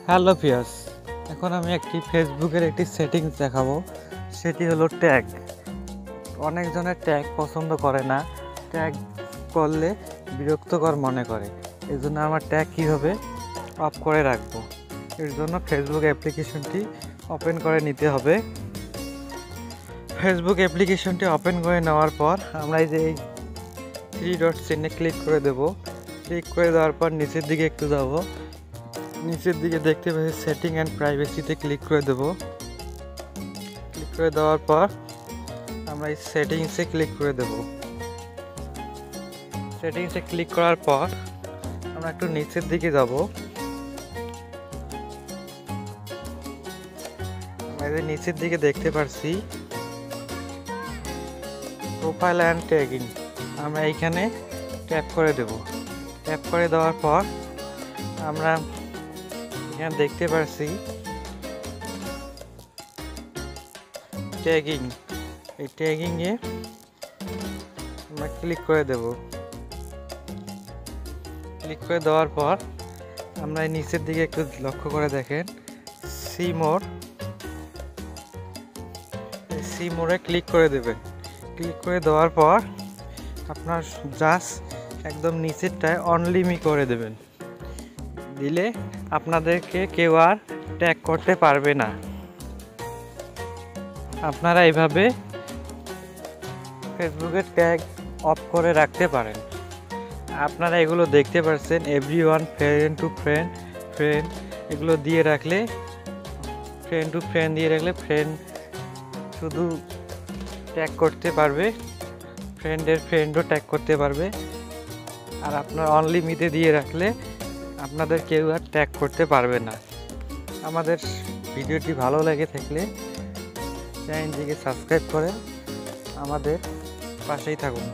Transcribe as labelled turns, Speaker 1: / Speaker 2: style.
Speaker 1: Hello viewers, এখন আমি একটি ফেসবুকের একটি সেটিংস দেখাবো। সেটি হলো ট্যাগ। অনেকজনের ট্যাগ পছন্দ করে না, ট্যাগ করলে বিরক্তকর মনে করে। এই জন্য আমার ট্যাগ কীভাবে অফ করে রাখবো, এর জন্য ফেসবুক অ্যাপ্লিকেশনটি ওপেন করে নিতে হবে। ফেসবুক অ্যাপ্লিকেশনটি ওপেন করে নেওয়ার পর আমরা এই যে এই 3 ডট চিহ্নে ক্লিক করে দেব। ক্লিক করে দেওয়ার পর নিচের দিকে একটু যাব, নিচের দিকে দেখতে পাচ্ছি সেটিং অ্যান্ড প্রাইভেসিতে ক্লিক করে দেব। ক্লিক করে দেওয়ার পর আমরা এই সেটিংসে ক্লিক করে দেব। সেটিংসে ক্লিক করার পর আমরা একটু নিচের দিকে যাব। আমরা এই নিচের দিকে দেখতে পাচ্ছি প্রোফাইল অ্যান্ড ট্যাগিং, আমরা এইখানে ট্যাপ করে দেব। ট্যাপ করে দেওয়ার পর আমরা এখানে দেখতে পাচ্ছি ট্যাগিং, এই ট্যাগিংয়ে আমরা ক্লিক করে দেব। ক্লিক করে দেওয়ার পর আমরা এই নিচের দিকে একটু লক্ষ্য করে দেখেন সি মোর, এই সি মোরে ক্লিক করে দেবেন। ক্লিক করে দেওয়ার পর আপনার জাস্ট একদম নিচেরটায় অনলি মি করে দেবেন। দিলে আপনাদেরকে কেউ আর ট্যাগ করতে পারবে না। আপনারা এইভাবে ফেসবুকের ট্যাগ অফ করে রাখতে পারেন। আপনারা এগুলো দেখতে পাচ্ছেন everyone, friend to friend, friend এগুলো দিয়ে রাখলে, ফ্রেন্ড টু ফ্রেন্ড দিয়ে রাখলে ফ্রেন্ড শুধু ট্যাগ করতে পারবে, ফ্রেন্ডের ফ্রেন্ডও ট্যাগ করতে পারবে। আর আপনার অনলি মিতে দিয়ে রাখলে আপনাদের কেউ আর ট্যাগ করতে পারবে না। আমাদের ভিডিওটি ভালো লেগে থাকলে চ্যানেলটিকে সাবস্ক্রাইব করে আমাদের পাশেই থাকুন।